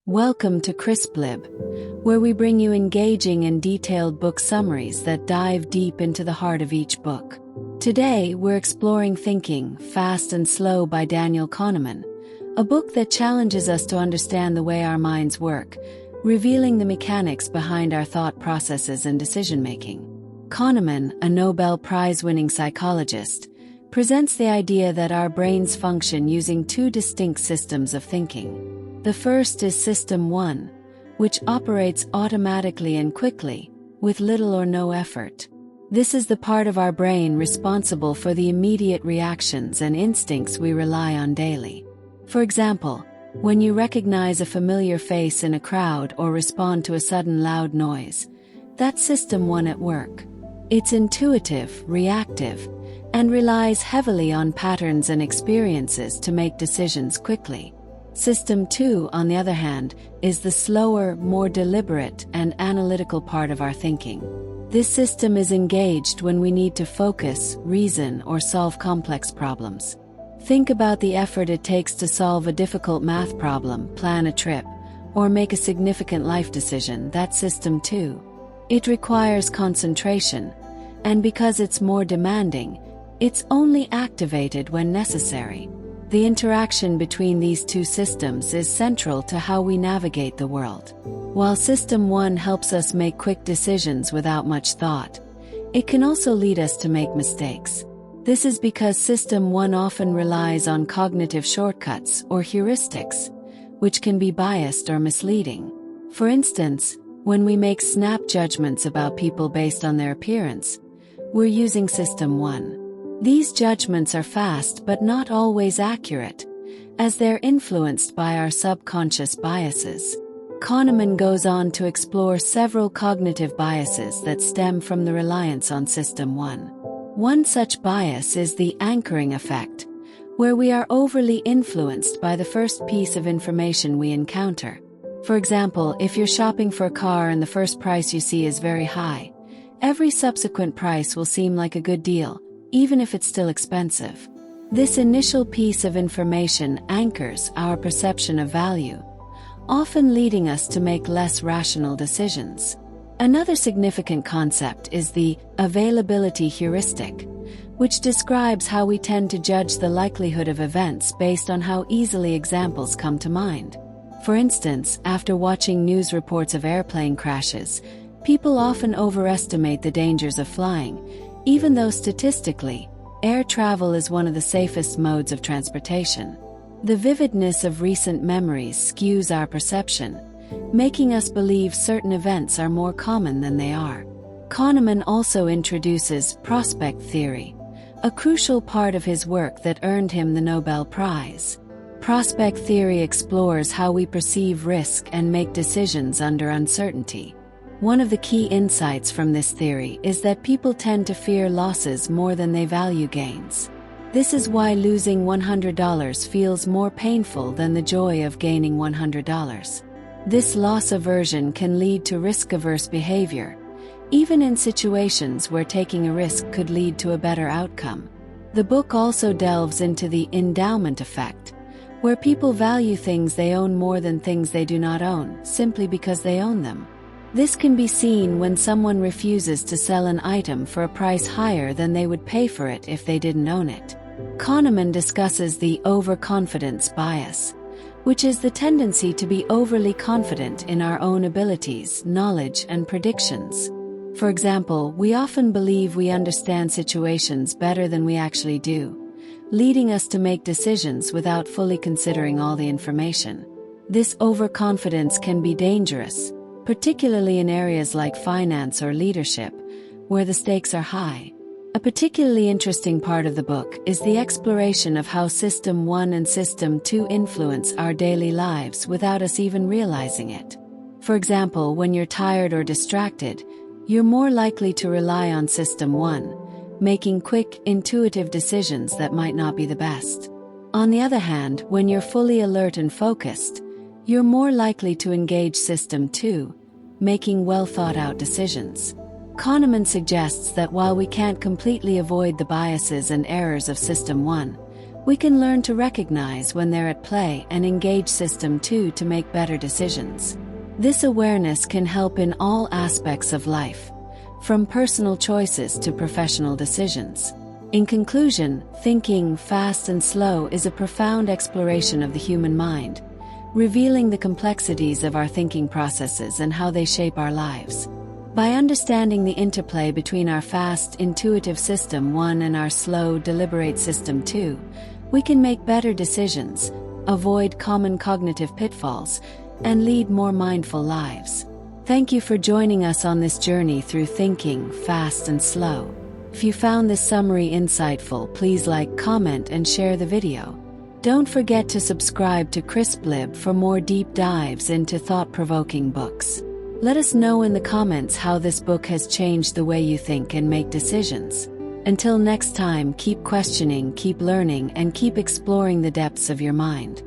Welcome to CrispLib, where we bring you engaging and detailed book summaries that dive deep into the heart of each book. Today, we're exploring Thinking, Fast and Slow by Daniel Kahneman, a book that challenges us to understand the way our minds work, revealing the mechanics behind our thought processes and decision-making. Kahneman, a Nobel Prize-winning psychologist, presents the idea that our brains function using two distinct systems of thinking. The first is System 1, which operates automatically and quickly, with little or no effort. This is the part of our brain responsible for the immediate reactions and instincts we rely on daily. For example, when you recognize a familiar face in a crowd or respond to a sudden loud noise, that's System 1 at work. It's intuitive, reactive, and relies heavily on patterns and experiences to make decisions quickly. System 2, on the other hand, is the slower, more deliberate, and analytical part of our thinking. This system is engaged when we need to focus, reason, or solve complex problems. Think about the effort it takes to solve a difficult math problem, plan a trip, or make a significant life decision. That's System 2. It requires concentration, and because it's more demanding, it's only activated when necessary. The interaction between these two systems is central to how we navigate the world. While System 1 helps us make quick decisions without much thought, it can also lead us to make mistakes. This is because System 1 often relies on cognitive shortcuts or heuristics, which can be biased or misleading. For instance, when we make snap judgments about people based on their appearance, we're using System 1. These judgments are fast but not always accurate, as they're influenced by our subconscious biases. Kahneman goes on to explore several cognitive biases that stem from the reliance on System 1. One such bias is the anchoring effect, where we are overly influenced by the first piece of information we encounter. For example, if you're shopping for a car and the first price you see is very high, every subsequent price will seem like a good deal, even if it's still expensive. This initial piece of information anchors our perception of value, often leading us to make less rational decisions. Another significant concept is the availability heuristic, which describes how we tend to judge the likelihood of events based on how easily examples come to mind. For instance, after watching news reports of airplane crashes, people often overestimate the dangers of flying, even though statistically, air travel is one of the safest modes of transportation. The vividness of recent memories skews our perception, making us believe certain events are more common than they are. Kahneman also introduces prospect theory, a crucial part of his work that earned him the Nobel Prize. Prospect theory explores how we perceive risk and make decisions under uncertainty. One of the key insights from this theory is that people tend to fear losses more than they value gains. This is why losing $100 feels more painful than the joy of gaining $100. This loss aversion can lead to risk-averse behavior, even in situations where taking a risk could lead to a better outcome. The book also delves into the endowment effect, where people value things they own more than things they do not own, simply because they own them. This can be seen when someone refuses to sell an item for a price higher than they would pay for it if they didn't own it. Kahneman discusses the overconfidence bias, which is the tendency to be overly confident in our own abilities, knowledge, and predictions. For example, we often believe we understand situations better than we actually do, leading us to make decisions without fully considering all the information. This overconfidence can be dangerous, particularly in areas like finance or leadership, where the stakes are high. A particularly interesting part of the book is the exploration of how System 1 and System 2 influence our daily lives without us even realizing it. For example, when you're tired or distracted, you're more likely to rely on System 1, making quick, intuitive decisions that might not be the best. On the other hand, when you're fully alert and focused, you're more likely to engage System 2, making well-thought-out decisions. Kahneman suggests that while we can't completely avoid the biases and errors of System 1, We can learn to recognize when they're at play and engage System 2 to make better decisions. This awareness can help in all aspects of life, from personal choices to professional decisions. In conclusion, Thinking Fast and Slow is a profound exploration of the human mind, revealing the complexities of our thinking processes and how they shape our lives. By understanding the interplay between our fast, intuitive System 1 and our slow, deliberate System 2, we can make better decisions, avoid common cognitive pitfalls, and lead more mindful lives. Thank you for joining us on this journey through Thinking Fast and Slow. If you found this summary insightful, please like, comment, and share the video. Don't forget to subscribe to CrispLib for more deep dives into thought-provoking books. Let us know in the comments how this book has changed the way you think and make decisions. Until next time, keep questioning, keep learning, and keep exploring the depths of your mind.